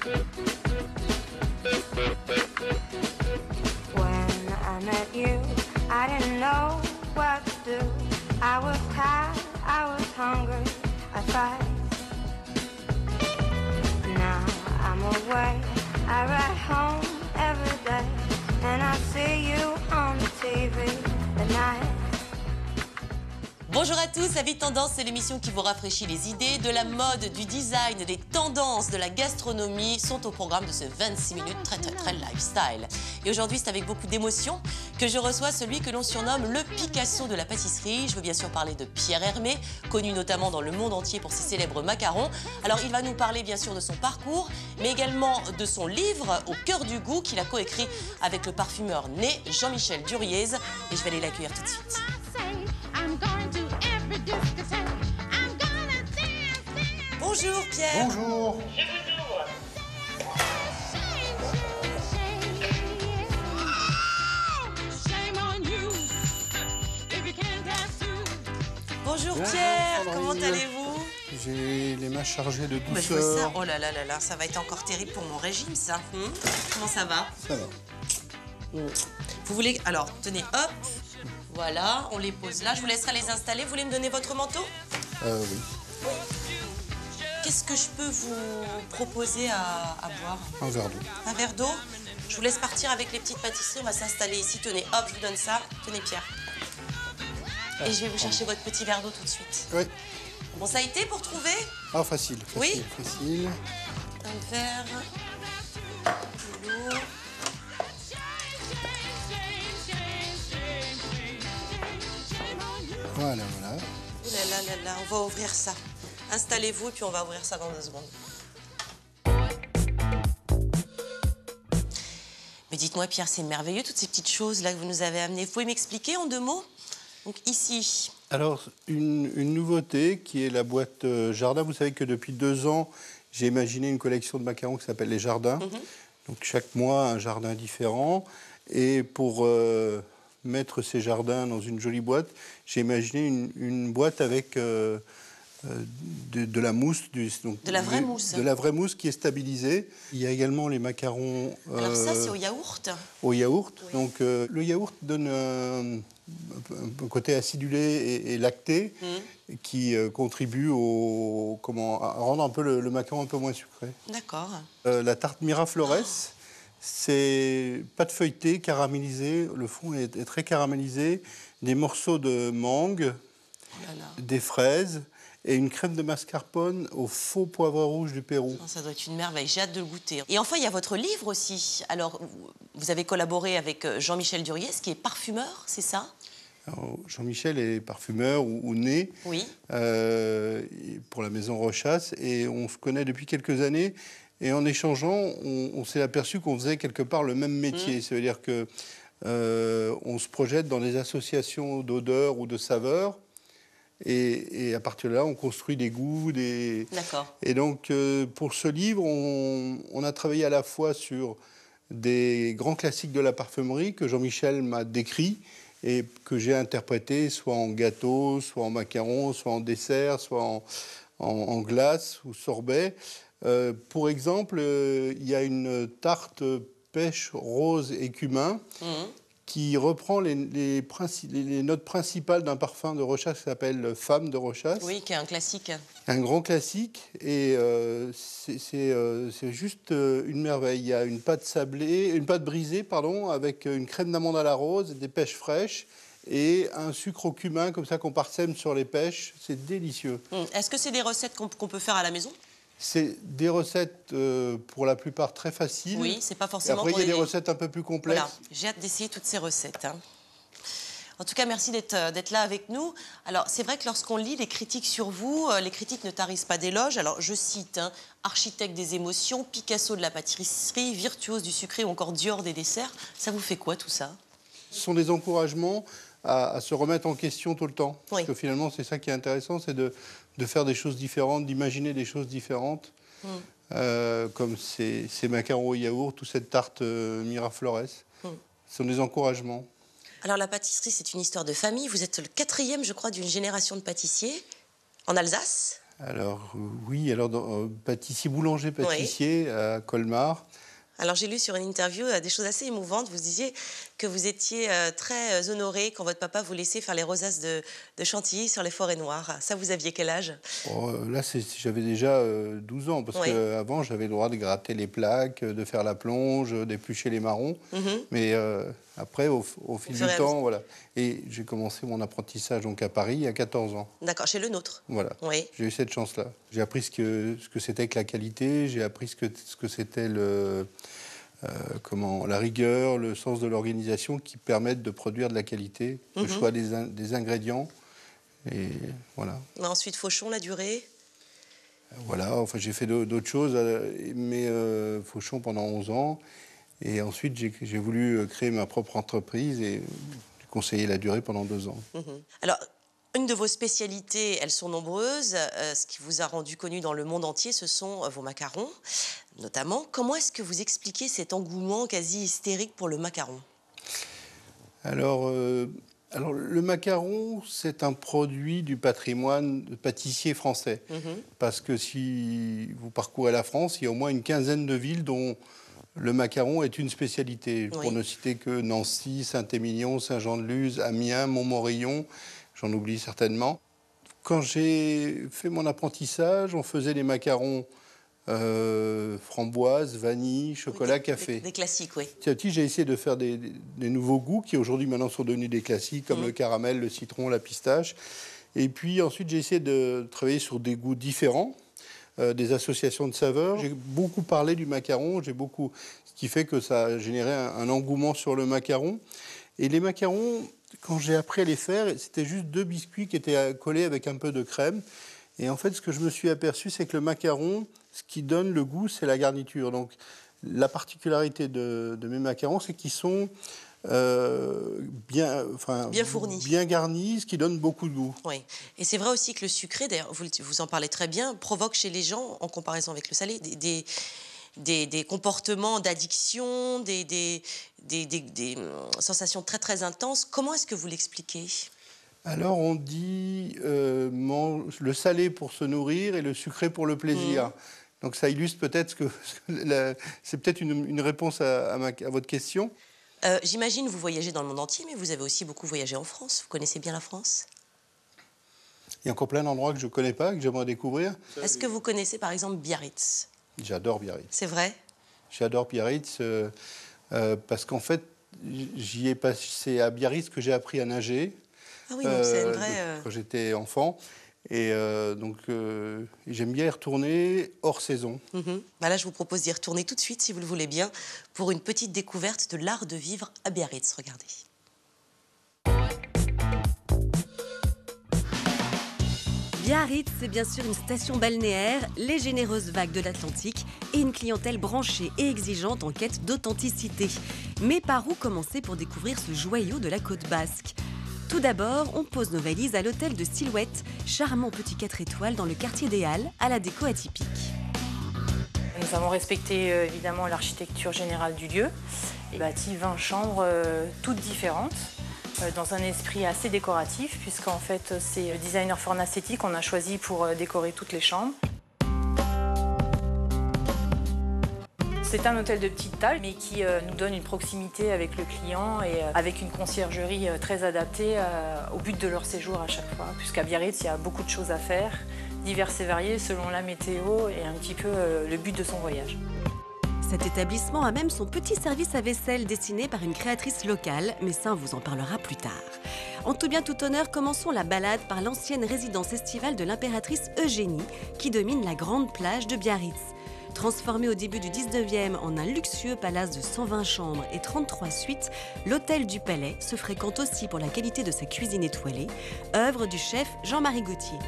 When I met you, I didn't know what to do. I was tired, I was hungry, I tried. Now I'm away, I ride home every day, and I see you on the TV at night. Bonjour à tous, La Vie de Tendance, c'est l'émission qui vous rafraîchit les idées. De la mode, du design, des tendances, de la gastronomie sont au programme de ce 26 minutes très lifestyle. Et aujourd'hui, c'est avec beaucoup d'émotion que je reçois celui que l'on surnomme le Picasso de la pâtisserie. Je veux bien sûr parler de Pierre Hermé, connu notamment dans le monde entier pour ses célèbres macarons. Alors, il va nous parler bien sûr de son parcours, mais également de son livre Au cœur du goût qu'il a coécrit avec le parfumeur né Jean-Michel Duriez. Et je vais aller l'accueillir tout de suite. Bonjour Pierre. Bonjour. Bonjour Pierre, comment allez-vous? J'ai les mains chargées de Je vois ça. douceur. Oh là là là là, ça va être encore terrible pour mon régime ça. Comment ça va? Ça va. Vous voulez... Alors, tenez, hop. Voilà, on les pose là. Je vous laisserai les installer. Vous voulez me donner votre manteau? Oui. Qu'est-ce que je peux vous proposer à boire? Un verre d'eau. Un verre d'eau? Je vous laisse partir avec les petites pâtisseries. On va s'installer ici. Tenez, hop, je vous donne ça. Tenez, Pierre. Et je vais vous chercher votre petit verre d'eau tout de suite. Oui. Bon, ça a été pour trouver? Ah, facile. Oui. Facile. Un verre. De l'eau. Voilà, voilà. Oh là là là là, on va ouvrir ça. Installez-vous et puis on va ouvrir ça dans 2 secondes. Mais dites-moi Pierre, c'est merveilleux toutes ces petites choses là que vous nous avez amenées. Vous pouvez m'expliquer en 2 mots? Donc ici. Alors, une nouveauté qui est la boîte Jardin. Vous savez que depuis 2 ans, j'ai imaginé une collection de macarons qui s'appelle les Jardins. Donc chaque mois, un jardin différent. Et pour mettre ces jardins dans une jolie boîte, j'ai imaginé une boîte avec de la mousse. De la vraie mousse. De la vraie mousse qui est stabilisée. Il y a également les macarons... Alors ça, c'est au yaourt? Au yaourt. Oui. Donc le yaourt donne un côté acidulé et lacté qui contribue à rendre un peu le macaron un peu moins sucré. D'accord. La tarte Miraflores, c'est pâte feuilletée, caramélisée. Le fond est très caramélisé. Des morceaux de mangue, des fraises et une crème de mascarpone au faux poivre rouge du Pérou. Ça doit être une merveille, j'ai hâte de le goûter. Et enfin, il y a votre livre aussi. Alors, vous avez collaboré avec Jean-Michel Duriez, qui est parfumeur, c'est ça? Jean-Michel est parfumeur ou né pour la maison Rochas et on se connaît depuis quelques années. Et en échangeant, on s'est aperçu qu'on faisait quelque part le même métier. Ça veut dire que on se projette dans des associations d'odeurs ou de saveurs. Et à partir de là, on construit des goûts. D'accord. Et donc, pour ce livre, on a travaillé à la fois sur des grands classiques de la parfumerie que Jean-Michel m'a décrits et que j'ai interprétés soit en gâteau, soit en macaron, soit en dessert, soit en glace ou sorbet. Pour exemple, il y a une tarte pêche rose et cumin qui reprend les notes principales d'un parfum de Rochas qui s'appelle Femme de Rochas. Oui, qui est un classique. Un grand classique. Et c'est juste une merveille. Il y a une pâte brisée, avec une crème d'amande à la rose, des pêches fraîches et un sucre au cumin, comme ça qu'on parsème sur les pêches. C'est délicieux. Est-ce que c'est des recettes qu'on peut faire à la maison? C'est des recettes, pour la plupart, très faciles. Oui, c'est pas forcément... Et après, il y a des recettes un peu plus complexes. Voilà, j'ai hâte d'essayer toutes ces recettes. En tout cas, merci d'être là avec nous. Alors, c'est vrai que lorsqu'on lit les critiques sur vous, les critiques ne tarissent pas d'éloges. Alors, je cite, architecte des émotions, Picasso de la pâtisserie, virtuose du sucré ou encore Dior des desserts. Ça vous fait quoi, tout ça? Ce sont des encouragements à se remettre en question tout le temps. Oui. Parce que finalement, c'est ça qui est intéressant, c'est de faire des choses différentes, d'imaginer des choses différentes, comme ces macarons au yaourt ou cette tarte Miraflores. Ce sont des encouragements. Alors, la pâtisserie, c'est une histoire de famille. Vous êtes le 4e, je crois, d'une génération de pâtissiers en Alsace. Alors, oui, alors pâtissier, boulanger-pâtissier à Colmar. Alors j'ai lu sur une interview des choses assez émouvantes. Vous disiez que vous étiez très honoré quand votre papa vous laissait faire les rosaces de Chantilly sur les forêts noires. Ça, vous aviez quel âge? Là, j'avais déjà 12 ans, parce Oui. qu'avant, j'avais le droit de gratter les plaques, de faire la plonge, d'éplucher les marrons. Mais après, au fil fur et du à temps, voilà. Et j'ai commencé mon apprentissage donc, à Paris à 14 ans. D'accord, chez le nôtre. Voilà. Oui. J'ai eu cette chance-là. J'ai appris ce que c'était que la qualité, j'ai appris ce que c'était la rigueur, le sens de l'organisation qui permettent de produire de la qualité, le choix des ingrédients. Et voilà. Ensuite, Fauchon, la durée. Voilà, enfin j'ai fait d'autres choses, mais Fauchon pendant 11 ans. Et ensuite, j'ai voulu créer ma propre entreprise et j'ai conseillé la durée pendant 2 ans. Alors, une de vos spécialités, elles sont nombreuses. Ce qui vous a rendu connu dans le monde entier, ce sont vos macarons, notamment. Comment est-ce que vous expliquez cet engouement quasi hystérique pour le macaron? Alors, le macaron, c'est un produit du patrimoine pâtissier français. Parce que si vous parcourez la France, il y a au moins une quinzaine de villes dont le macaron est une spécialité. Oui. Pour ne citer que Nancy, Saint-Émilion, Saint-Jean-de-Luz, Amiens, Montmorillon, j'en oublie certainement. Quand j'ai fait mon apprentissage, on faisait des macarons framboise, vanille, chocolat, café. Des classiques, oui. Petit à petit, j'ai essayé de faire des nouveaux goûts qui aujourd'hui maintenant sont devenus des classiques comme le caramel, le citron, la pistache. Et puis ensuite, j'ai essayé de travailler sur des goûts différents, des associations de saveurs. J'ai beaucoup parlé du macaron, ce qui fait que ça a généré un engouement sur le macaron. Et les macarons, quand j'ai appris à les faire, c'était juste 2 biscuits qui étaient collés avec un peu de crème. Et en fait, ce que je me suis aperçu, c'est que le macaron, ce qui donne le goût, c'est la garniture. Donc, la particularité de mes macarons, c'est qu'ils sont bien fournis, bien garnis, ce qui donne beaucoup de goût. Oui. Et c'est vrai aussi que le sucré, d'ailleurs, vous en parlez très bien, provoque chez les gens, en comparaison avec le salé, des comportements d'addiction, des sensations très, très intenses. Comment est-ce que vous l'expliquez? Alors, on dit le salé pour se nourrir et le sucré pour le plaisir. Donc, ça illustre peut-être c'est peut-être une réponse à votre question. J'imagine que vous voyagez dans le monde entier, mais vous avez aussi beaucoup voyagé en France. Vous connaissez bien la France? Il y a encore plein d'endroits que je ne connais pas, que j'aimerais découvrir. Est-ce que vous connaissez, par exemple, Biarritz? J'adore Biarritz. C'est vrai? J'adore Biarritz parce qu'en fait, j'y ai passé à Biarritz que j'ai appris à nager. Ah oui, donc c'est une vraie... Quand j'étais enfant. Et donc, j'aime bien y retourner hors saison. Là, je vous propose d'y retourner tout de suite, si vous le voulez bien, pour une petite découverte de l'art de vivre à Biarritz. Regardez. Biarritz, c'est bien sûr une station balnéaire, les généreuses vagues de l'Atlantique et une clientèle branchée et exigeante en quête d'authenticité. Mais par où commencer pour découvrir ce joyau de la côte basque? Tout d'abord, on pose nos valises à l'hôtel de Silhouette, charmant petit 4 étoiles dans le quartier des Halles, à la déco atypique. Nous avons respecté évidemment l'architecture générale du lieu, et bâti 20 chambres toutes différentes, dans un esprit assez décoratif, puisqu'en fait c'est le designer Fornacetti qu'on a choisi pour décorer toutes les chambres. C'est un hôtel de petite taille, mais qui nous donne une proximité avec le client et avec une conciergerie très adaptée au but de leur séjour à chaque fois. Puisqu'à Biarritz, il y a beaucoup de choses à faire, diverses et variées selon la météo et un petit peu le but de son voyage. Cet établissement a même son petit service à vaisselle dessiné par une créatrice locale, mais ça, on vous en parlera plus tard. En tout bien tout honneur, commençons la balade par l'ancienne résidence estivale de l'impératrice Eugénie, qui domine la grande plage de Biarritz. Transformé au début du 19e en un luxueux palace de 120 chambres et 33 suites, l'hôtel du Palais se fréquente aussi pour la qualité de sa cuisine étoilée, œuvre du chef Jean-Marie Gauthier.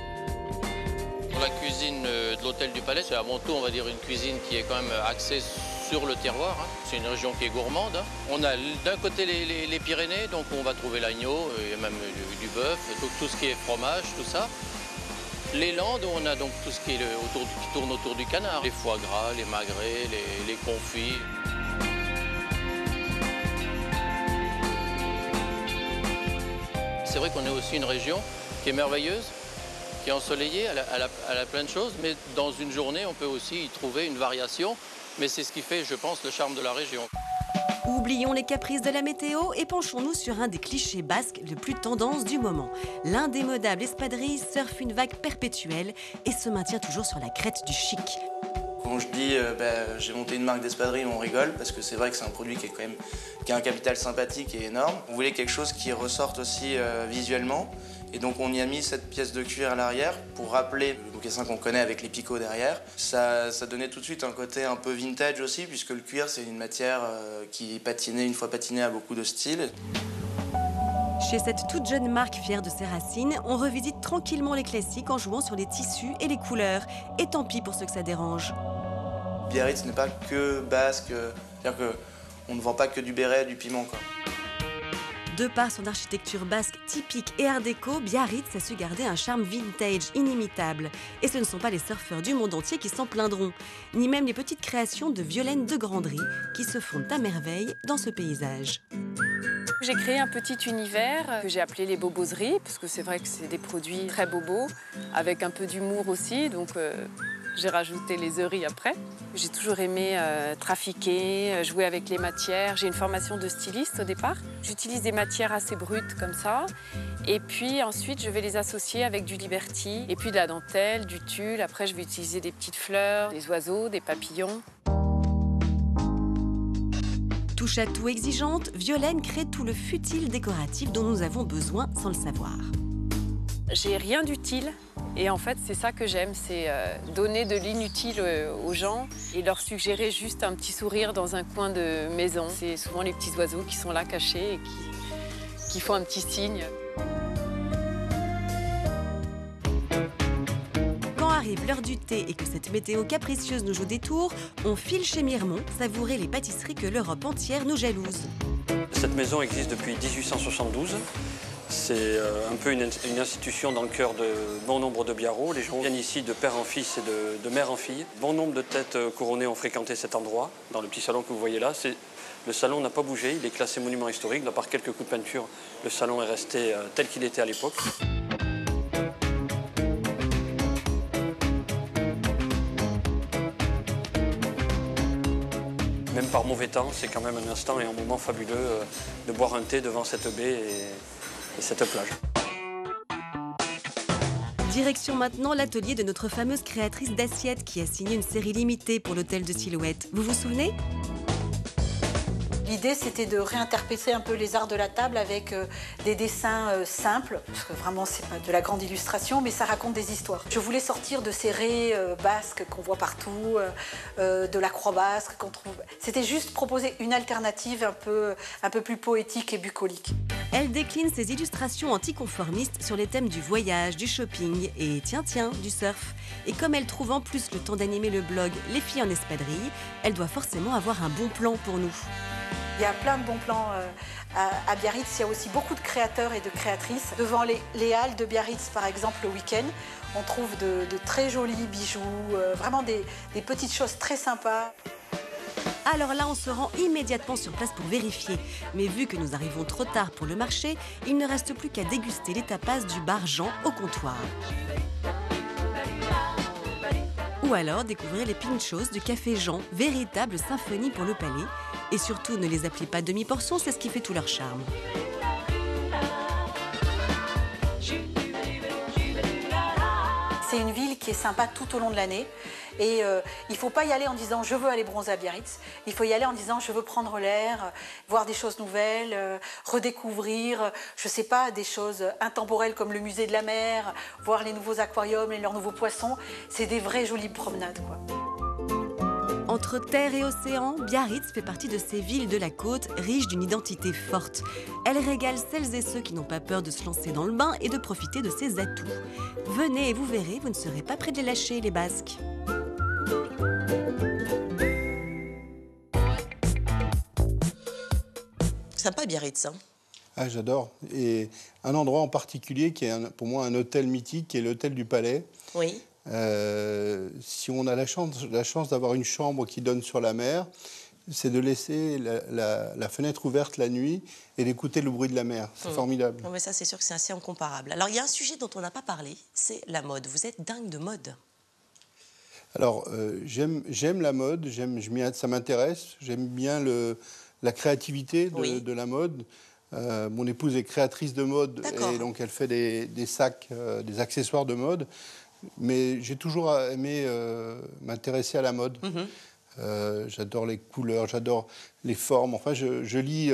Pour la cuisine de l'hôtel du Palais, c'est avant tout, on va dire, une cuisine qui est quand même axée sur le terroir. C'est une région qui est gourmande. On a d'un côté les Pyrénées, donc on va trouver l'agneau et même du bœuf, donc tout ce qui est fromage, tout ça. Les Landes, on a donc tout ce qui tourne autour du canard. Les foie gras, les magrets, les confits. C'est vrai qu'on est aussi une région qui est merveilleuse, qui est ensoleillée, elle a plein de choses, mais dans une journée, on peut aussi y trouver une variation. Mais c'est ce qui fait, je pense, le charme de la région. Oublions les caprices de la météo et penchons-nous sur un des clichés basques le plus tendance du moment. L'indémodable espadrille surfe une vague perpétuelle et se maintient toujours sur la crête du chic. Quand je dis j'ai monté une marque d'espadrille, on rigole parce que c'est vrai que c'est un produit qui a un capital sympathique et énorme. On voulait quelque chose qui ressorte aussi visuellement. Et donc on y a mis cette pièce de cuir à l'arrière pour rappeler le mocassin qu'on connaît avec les picots derrière. Ça donnait tout de suite un côté un peu vintage aussi, puisque le cuir c'est une matière qui patinait, une fois patinée, a beaucoup de style. Chez cette toute jeune marque fière de ses racines, on revisite tranquillement les classiques en jouant sur les tissus et les couleurs. Et tant pis pour ceux que ça dérange. Biarritz n'est pas que basque, c'est-à-dire qu'on ne vend pas que du béret, du piment, quoi. De par son architecture basque typique et art déco, Biarritz a su garder un charme vintage inimitable. Et ce ne sont pas les surfeurs du monde entier qui s'en plaindront, ni même les petites créations de Violaine de Grandry qui se fondent à merveille dans ce paysage. J'ai créé un petit univers que j'ai appelé les boboseries, parce que c'est vrai que c'est des produits très bobos, avec un peu d'humour aussi, donc j'ai rajouté les œilleries après. J'ai toujours aimé trafiquer, jouer avec les matières. J'ai une formation de styliste au départ. J'utilise des matières assez brutes comme ça. Et puis ensuite, je vais les associer avec du Liberty, et puis de la dentelle, du tulle. Après, je vais utiliser des petites fleurs, des oiseaux, des papillons. Touche à tout exigeante, Violaine crée tout le futile décoratif dont nous avons besoin sans le savoir. J'ai rien d'utile et en fait c'est ça que j'aime, c'est donner de l'inutile aux gens et leur suggérer juste un petit sourire dans un coin de maison. C'est souvent les petits oiseaux qui sont là cachés et qui font un petit signe. Quand arrive l'heure du thé et que cette météo capricieuse nous joue des tours, on file chez Miremont, savourer les pâtisseries que l'Europe entière nous jalouse. Cette maison existe depuis 1872. C'est un peu une institution dans le cœur de bon nombre de biarros. Les gens viennent ici de père en fils et de mère en fille. Bon nombre de têtes couronnées ont fréquenté cet endroit. Dans le petit salon que vous voyez là, le salon n'a pas bougé. Il est classé monument historique. À part quelques coups de peinture, le salon est resté tel qu'il était à l'époque. Même par mauvais temps, c'est quand même un instant et un moment fabuleux de boire un thé devant cette baie et cette plage. Direction maintenant l'atelier de notre fameuse créatrice d'assiettes qui a signé une série limitée pour l'hôtel de Silhouette. Vous vous souvenez ? L'idée, c'était de réinterpréter un peu les arts de la table avec des dessins simples, parce que vraiment, c'est pas de la grande illustration, mais ça raconte des histoires. Je voulais sortir de ces raies basques qu'on voit partout, de la croix basque qu'on trouve. C'était juste proposer une alternative un peu plus poétique et bucolique. Elle décline ses illustrations anticonformistes sur les thèmes du voyage, du shopping et, tiens, du surf. Et comme elle trouve en plus le temps d'animer le blog Les filles en espadrille, elle doit forcément avoir un bon plan pour nous. Il y a plein de bons plans à Biarritz. Il y a aussi beaucoup de créateurs et de créatrices. Devant les halles de Biarritz, par exemple, le week-end, on trouve de très jolis bijoux, vraiment des petites choses très sympas. Alors là, on se rend immédiatement sur place pour vérifier. Mais vu que nous arrivons trop tard pour le marché, il ne reste plus qu'à déguster les tapas du bar Jean au comptoir. Ou alors découvrir les pinchos du café Jean, véritable symphonie pour le palais. Et surtout, ne les appelez pas demi-portions, c'est ce qui fait tout leur charme. C'est une ville qui est sympa tout au long de l'année. Et il ne faut pas y aller en disant « je veux aller bronzer à Biarritz ». Il faut y aller en disant « je veux prendre l'air, voir des choses nouvelles, redécouvrir, je ne sais pas, des choses intemporelles comme le musée de la mer, voir les nouveaux aquariums et leurs nouveaux poissons ». C'est des vraies jolies promenades, quoi. Entre terre et océan, Biarritz fait partie de ces villes de la côte riches d'une identité forte. Elle régale celles et ceux qui n'ont pas peur de se lancer dans le bain et de profiter de ses atouts. Venez et vous verrez, vous ne serez pas près de les lâcher, les Basques. Sympa Biarritz, hein. Ah, j'adore. Et un endroit en particulier qui est pour moi un hôtel mythique, qui est l'hôtel du Palais. Oui. Si on a la chance d'avoir une chambre qui donne sur la mer, c'est de laisser la fenêtre ouverte la nuit et d'écouter le bruit de la mer. C'est formidable. Non, mais ça, c'est sûr que c'est assez incomparable. Alors, il y a un sujet dont on n'a pas parlé, c'est la mode. Vous êtes dingue de mode. Alors, j'aime la mode, ça m'intéresse. J'aime bien la créativité de la mode. Mon épouse est créatrice de mode et donc elle fait des sacs, des accessoires de mode. Mais j'ai toujours aimé m'intéresser à la mode. J'adore les couleurs, j'adore les formes. Enfin, je lis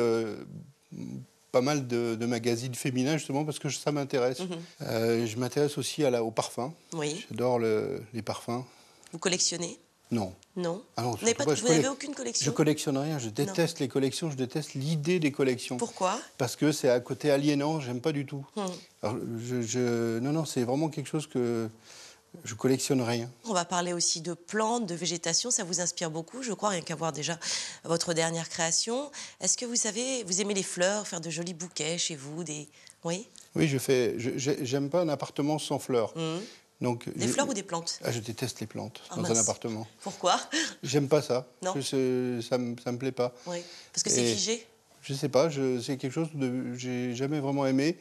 pas mal de magazines féminins justement parce que ça m'intéresse. Je m'intéresse aussi aux parfums. Oui. J'adore les parfums. Vous collectionnez? Non. Non. Ah non, vous n'avez aucune collection? Je collectionne rien. Je déteste les collections. Je déteste l'idée des collections. Pourquoi? Parce que c'est à côté aliénant. J'aime pas du tout. Alors, non, c'est vraiment quelque chose que je collectionne rien. On va parler aussi de plantes, de végétation. Ça vous inspire beaucoup, je crois, rien qu'à voir déjà votre dernière création. Est-ce que vous aimez les fleurs, faire de jolis bouquets chez vous, Oui. Oui, j'aime pas un appartement sans fleurs. Donc, des fleurs ou des plantes? Je déteste les plantes dans un appartement. Pourquoi? J'aime pas ça. Non. Ça me plaît pas. Oui. Parce que c'est figé? Je sais pas. C'est quelque chose que j'ai jamais vraiment aimé.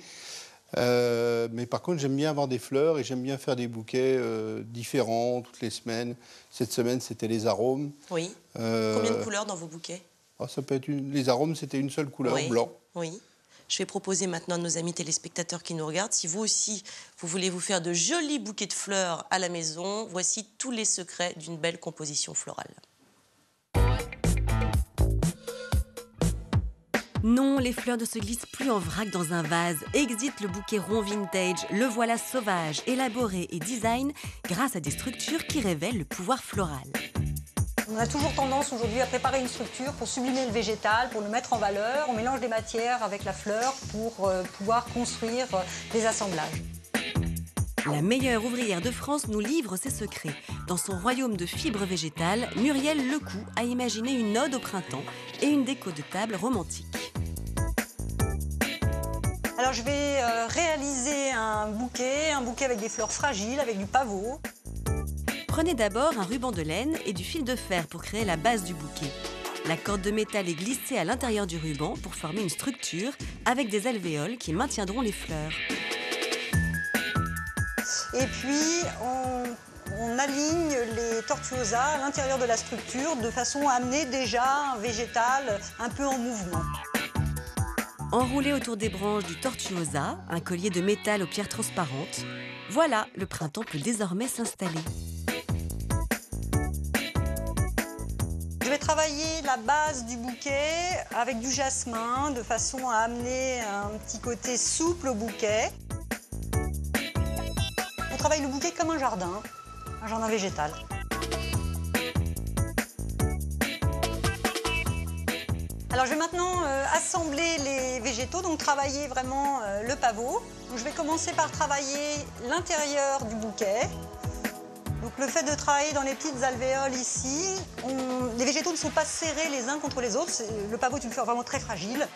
Mais par contre, j'aime bien avoir des fleurs et j'aime bien faire des bouquets différents toutes les semaines. Cette semaine, c'était les arômes. Oui. Combien de couleurs dans vos bouquets? Ça peut être les arômes, c'était une seule couleur, blanc. Oui. Je vais proposer maintenant à nos amis téléspectateurs qui nous regardent, si vous aussi, vous voulez vous faire de jolis bouquets de fleurs à la maison, voici tous les secrets d'une belle composition florale. Non, les fleurs ne se glissent plus en vrac dans un vase. Exit le bouquet rond vintage, le voilà sauvage, élaboré et design grâce à des structures qui révèlent le pouvoir floral. On a toujours tendance aujourd'hui à préparer une structure pour sublimer le végétal, pour le mettre en valeur. On mélange des matières avec la fleur pour pouvoir construire des assemblages. La meilleure ouvrière de France nous livre ses secrets. Dans son royaume de fibres végétales, Muriel Lecoux a imaginé une ode au printemps et une déco de table romantique. Alors je vais réaliser un bouquet avec des fleurs fragiles, avec du pavot. Prenez d'abord un ruban de laine et du fil de fer pour créer la base du bouquet. La corde de métal est glissée à l'intérieur du ruban pour former une structure avec des alvéoles qui maintiendront les fleurs. Et puis, on aligne les tortuosas à l'intérieur de la structure de façon à amener déjà un végétal un peu en mouvement. Enroulé autour des branches du tortuosa, un collier de métal aux pierres transparentes, voilà, le printemps peut désormais s'installer. Je vais travailler la base du bouquet avec du jasmin de façon à amener un petit côté souple au bouquet. On travaille le bouquet comme un jardin végétal. Alors je vais maintenant assembler les végétaux, donc travailler vraiment le pavot. Donc, je vais commencer par travailler l'intérieur du bouquet. Donc le fait de travailler dans les petites alvéoles ici, les végétaux ne sont pas serrés les uns contre les autres. Le pavot est une fleur vraiment très fragile.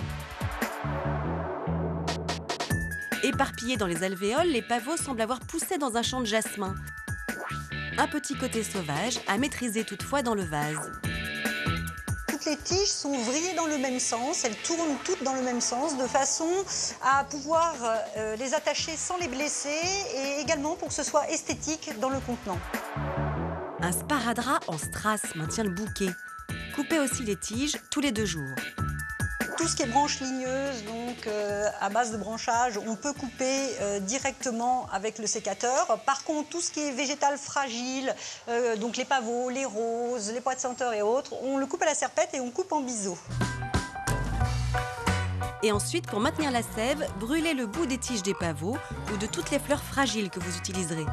Éparpillés dans les alvéoles, les pavots semblent avoir poussé dans un champ de jasmin. Un petit côté sauvage à maîtriser toutefois dans le vase. Toutes les tiges sont vrillées dans le même sens, elles tournent toutes dans le même sens de façon à pouvoir les attacher sans les blesser et également pour que ce soit esthétique dans le contenant. Un sparadrap en strass maintient le bouquet. Coupez aussi les tiges tous les 2 jours. Tout ce qui est branche ligneuse, donc à base de branchage, on peut couper directement avec le sécateur. Par contre, tout ce qui est végétal fragile, donc les pavots, les roses, les pois de senteur et autres, on le coupe à la serpette et on coupe en biseau. Et ensuite, pour maintenir la sève, brûlez le bout des tiges des pavots ou de toutes les fleurs fragiles que vous utiliserez.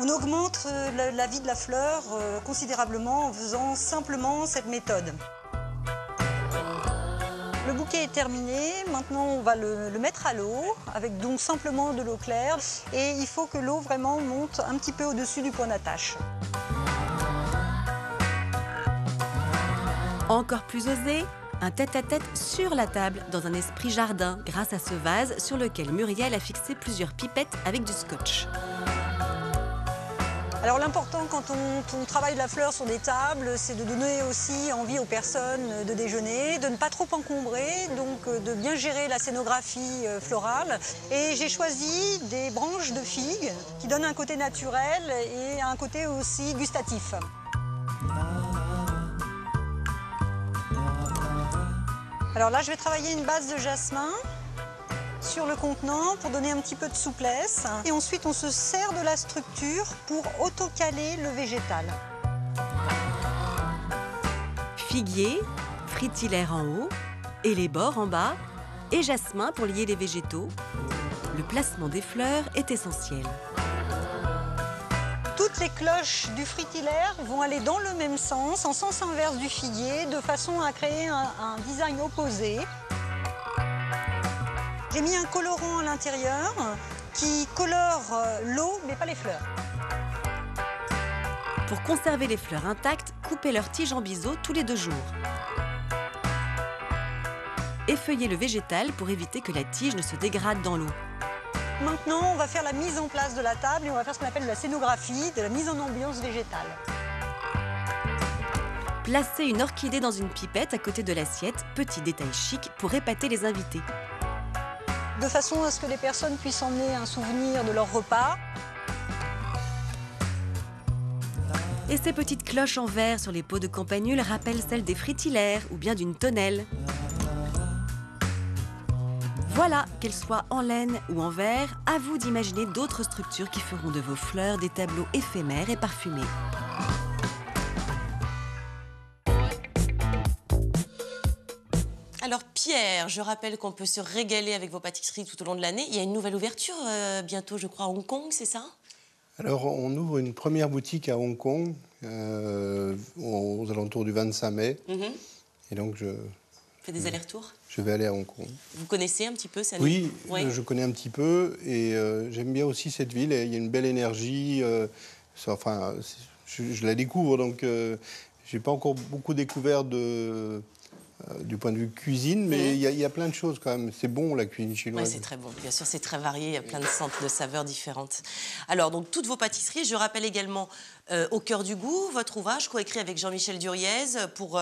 On augmente la vie de la fleur considérablement en faisant simplement cette méthode. Le bouquet est terminé, maintenant on va le mettre à l'eau, avec donc simplement de l'eau claire. Et il faut que l'eau vraiment monte un petit peu au-dessus du point d'attache. Encore plus osé, un tête-à-tête sur la table dans un esprit jardin grâce à ce vase sur lequel Muriel a fixé plusieurs pipettes avec du scotch. Alors l'important quand on travaille la fleur sur des tables, c'est de donner aussi envie aux personnes de déjeuner, de ne pas trop encombrer, donc de bien gérer la scénographie florale. Et j'ai choisi des branches de figues qui donnent un côté naturel et un côté aussi gustatif. Alors là, je vais travailler une base de jasmin sur le contenant pour donner un petit peu de souplesse. Et ensuite, on se sert de la structure pour autocaler le végétal. Figuier, fritillaire en haut et les bords en bas, et jasmin pour lier les végétaux. Le placement des fleurs est essentiel. Toutes les cloches du fritillaire vont aller dans le même sens, en sens inverse du figuier, de façon à créer un design opposé. J'ai mis un colorant à l'intérieur qui colore l'eau, mais pas les fleurs. Pour conserver les fleurs intactes, coupez leurs tiges en biseau tous les 2 jours. Effeuillez le végétal pour éviter que la tige ne se dégrade dans l'eau. Maintenant, on va faire la mise en place de la table et on va faire ce qu'on appelle de la scénographie, de la mise en ambiance végétale. Placez une orchidée dans une pipette à côté de l'assiette, petit détail chic pour épater les invités. De façon à ce que les personnes puissent emmener un souvenir de leur repas. Et ces petites cloches en verre sur les pots de campanule rappellent celles des fritillaires ou bien d'une tonnelle. Voilà, qu'elles soient en laine ou en verre, à vous d'imaginer d'autres structures qui feront de vos fleurs des tableaux éphémères et parfumés. Alors Pierre, je rappelle qu'on peut se régaler avec vos pâtisseries tout au long de l'année. Il y a une nouvelle ouverture bientôt, je crois, à Hong Kong, c'est ça? Alors, on ouvre une première boutique à Hong Kong aux alentours du 25 mai. Et donc, je fais des allers-retours? Je vais aller à Hong Kong. Vous connaissez un petit peu ça? Oui, je connais un petit peu et j'aime bien aussi cette ville. Il y a une belle énergie. Enfin, je la découvre, donc je n'ai pas encore beaucoup découvert du point de vue cuisine, mais il y a plein de choses quand même. C'est bon, la cuisine chinoise. Oui, c'est très bon. Bien sûr, c'est très varié. Il y a plein de centres de saveurs différentes. Alors, donc, toutes vos pâtisseries. Je rappelle également Au cœur du goût, votre ouvrage coécrit avec Jean-Michel Duriez pour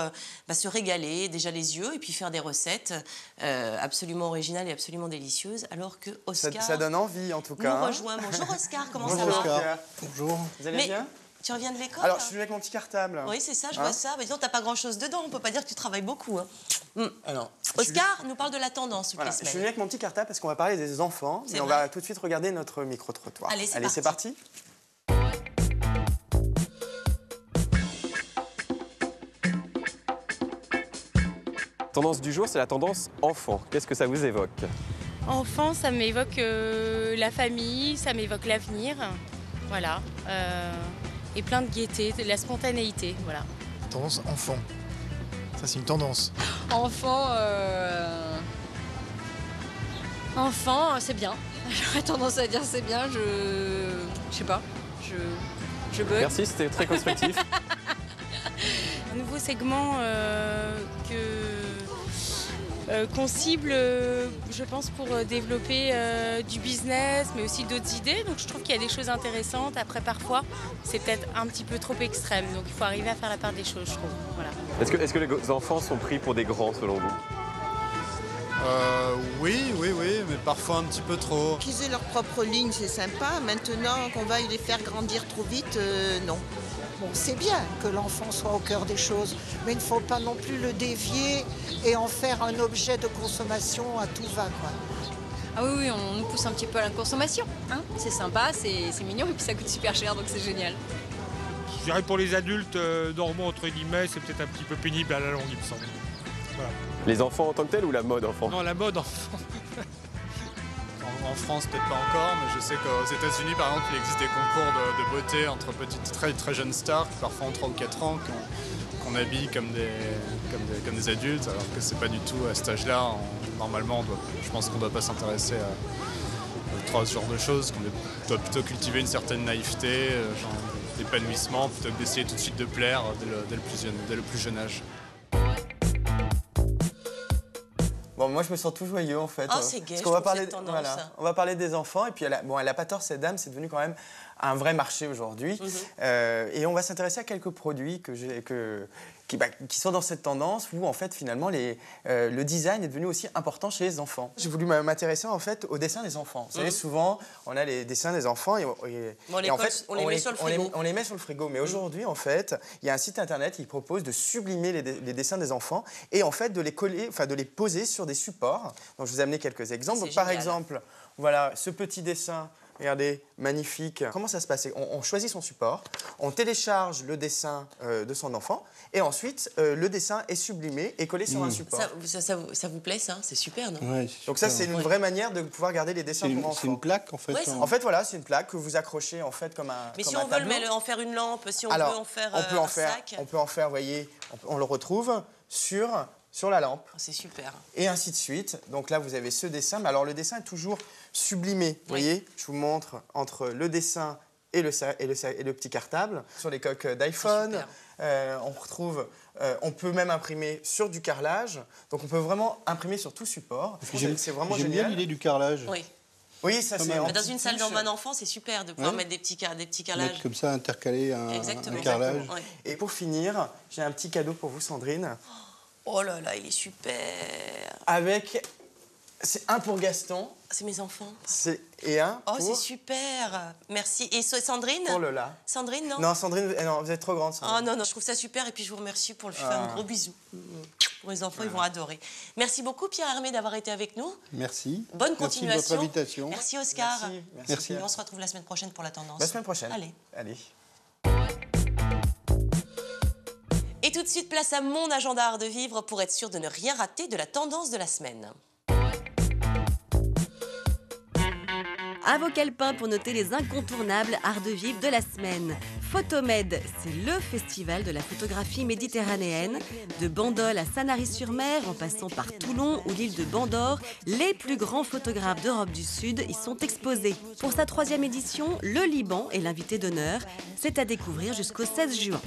se régaler déjà les yeux et puis faire des recettes absolument originales et absolument délicieuses. Alors que Oscar... Ça donne envie, en tout cas. Nous rejoint. Bonjour Oscar, comment ça va? Bonjour Oscar. Bonjour. Vous allez bien? Tu reviens de l'école? Alors, je suis avec mon petit cartable. Oui, c'est ça, je vois ça. Mais disons, t'as pas grand-chose dedans. On peut pas dire que tu travailles beaucoup. Hein. Alors, Oscar nous parle de la tendance. Voilà, je suis venu avec mon petit cartable parce qu'on va parler des enfants. Mais on va tout de suite regarder notre micro-trottoir. Allez, c'est parti. Tendance du jour, c'est la tendance enfant. Qu'est-ce que ça vous évoque? Enfant, ça m'évoque la famille, ça m'évoque l'avenir. Voilà. Et plein de gaieté, de la spontanéité. Voilà. Tendance enfant. Ça, c'est une tendance. Enfant, enfant, c'est bien. J'aurais tendance à dire c'est bien. Je sais pas. Je bug. Merci, c'était très constructif. Un nouveau segment qu'on cible, je pense, pour développer du business, mais aussi d'autres idées. Donc je trouve qu'il y a des choses intéressantes. Après, parfois, c'est peut-être un petit peu trop extrême. Donc il faut arriver à faire la part des choses, je trouve. Voilà. Est-ce que les enfants sont pris pour des grands, selon vous? Oui, mais parfois un petit peu trop. Qu'ils aient leur propre ligne, c'est sympa. Maintenant, qu'on va les faire grandir trop vite, non. Bon, c'est bien que l'enfant soit au cœur des choses, mais il ne faut pas non plus le dévier et en faire un objet de consommation à tout va, quoi. Ah oui, on nous pousse un petit peu à la consommation. Hein, c'est sympa, c'est mignon et puis ça coûte super cher, donc c'est génial. Je dirais pour les adultes normaux, entre guillemets, c'est peut-être un petit peu pénible à la longue, il me semble. Voilà. Les enfants en tant que tels ou la mode enfant? Non, la mode enfant. En France, peut-être pas encore, mais je sais qu'aux États-Unis, par exemple, il existe des concours de beauté entre petites, très jeunes stars, parfois en 3 ou 4 ans, qu'on habille comme des adultes, alors que c'est pas du tout à cet âge-là. Normalement, je pense qu'on ne doit pas s'intéresser à ce genre de choses, qu'on doit plutôt cultiver une certaine naïveté, genre d'épanouissement, plutôt que d'essayer tout de suite de plaire dès le plus jeune âge. Bon, moi, je me sens tout joyeux, en fait. Oh, c'est gai, parce qu'on va parler, cette tendance. on va parler des enfants. Et puis, elle a pas tort, cette dame, c'est devenu quand même un vrai marché aujourd'hui. Et on va s'intéresser à quelques produits qui sont dans cette tendance où en fait finalement le design est devenu aussi important chez les enfants. J'ai voulu m'intéresser en fait au dessin des enfants. Vous savez, souvent on a les dessins des enfants et en fait on les met sur le frigo. On les met sur le frigo. Mais aujourd'hui en fait, il y a un site internet qui propose de sublimer les dessins des enfants et en fait de les coller, enfin de les poser sur des supports. Donc je vous ai amené quelques exemples. Donc, par exemple, voilà ce petit dessin. Regardez, magnifique. Comment ça se passe? On choisit son support, on télécharge le dessin de son enfant et ensuite le dessin est sublimé et collé sur un support. Ça vous plaît ça? C'est super, non? Ouais, donc ça c'est une vraie manière de pouvoir garder les dessins pour enfants. C'est une plaque en fait. Ouais, en fait voilà, c'est une plaque que vous accrochez en fait comme un Mais comme si un on veut en faire une lampe, si on veut en faire un sac. On peut en faire, vous voyez, on le retrouve sur la lampe. C'est super. Et ainsi de suite. Donc là, vous avez ce dessin. Mais alors, le dessin est toujours sublimé. Vous voyez, je vous montre entre le dessin et le petit cartable. Sur les coques d'iPhone, on peut même imprimer sur du carrelage. Donc, on peut vraiment imprimer sur tout support. C'est vraiment génial. J'aime bien l'idée du carrelage. Oui, ça c'est... Dans une salle d'un enfant, c'est super de pouvoir mettre des petits carrelages. Mettre comme ça, intercaler un carrelage. Et pour finir, j'ai un petit cadeau pour vous, Sandrine. Oh là là, il est super. C'est un pour Gaston. C'est mes enfants. Et un pour... Oh, c'est super. Merci. Et Sandrine? Pour Lola. Sandrine, non? Non, Sandrine, non, vous êtes trop grande, Sandrine. Oh non, je trouve ça super. Et puis, je vous remercie pour le faire un gros bisou. Pour les enfants, ils vont adorer. Merci beaucoup, Pierre Hermé, d'avoir été avec nous. Merci. Bonne continuation. Merci de votre invitation. Merci, Oscar. Merci. Et on se retrouve la semaine prochaine pour la tendance. La semaine prochaine. Allez. Et tout de suite, place à mon agenda art de vivre pour être sûr de ne rien rater de la tendance de la semaine. À vos calepins pour noter les incontournables arts de vivre de la semaine. Photomed, c'est le festival de la photographie méditerranéenne. De Bandol à Sanary-sur-Mer, en passant par Toulon ou l'île de Bandor, les plus grands photographes d'Europe du Sud y sont exposés. Pour sa 3e édition, le Liban est l'invité d'honneur. C'est à découvrir jusqu'au 16 juin.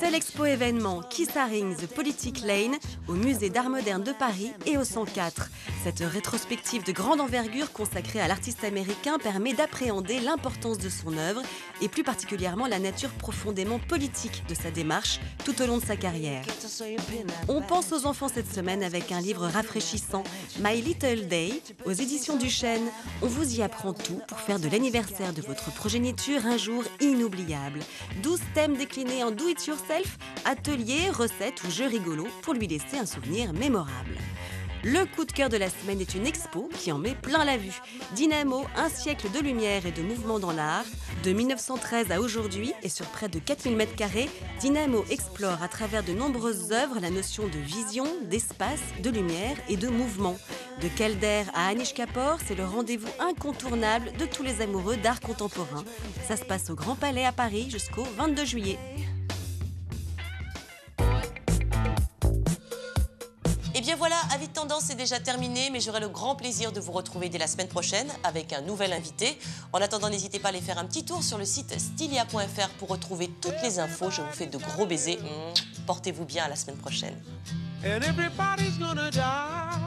C'est l'expo événement Kissaring The Politic Lane au musée d'art moderne de Paris et au 104. Cette rétrospective de grande envergure consacrée à l'artiste américain permet d'appréhender l'importance de son œuvre et plus particulièrement la nature profondément politique de sa démarche tout au long de sa carrière. On pense aux enfants cette semaine avec un livre rafraîchissant, My Little Day, aux éditions du Chêne. On vous y apprend tout pour faire de l'anniversaire de votre progéniture un jour inoubliable. 12 thèmes déclinés en do-it-yourself, ateliers, recettes ou jeux rigolos pour lui laisser un souvenir mémorable. Le coup de cœur de la semaine est une expo qui en met plein la vue. Dynamo, un siècle de lumière et de mouvement dans l'art. De 1913 à aujourd'hui et sur près de 4000 m², Dynamo explore à travers de nombreuses œuvres la notion de vision, d'espace, de lumière et de mouvement. De Calder à Anish Kapoor, c'est le rendez-vous incontournable de tous les amoureux d'art contemporain. Ça se passe au Grand Palais à Paris jusqu'au 22 juillet. Et bien voilà, Avis de Tendance est déjà terminé, mais j'aurai le grand plaisir de vous retrouver dès la semaine prochaine avec un nouvel invité. En attendant, n'hésitez pas à aller faire un petit tour sur le site stylia.fr pour retrouver toutes les infos. Je vous fais de gros baisers. Portez-vous bien, à la semaine prochaine. And everybody's gonna die.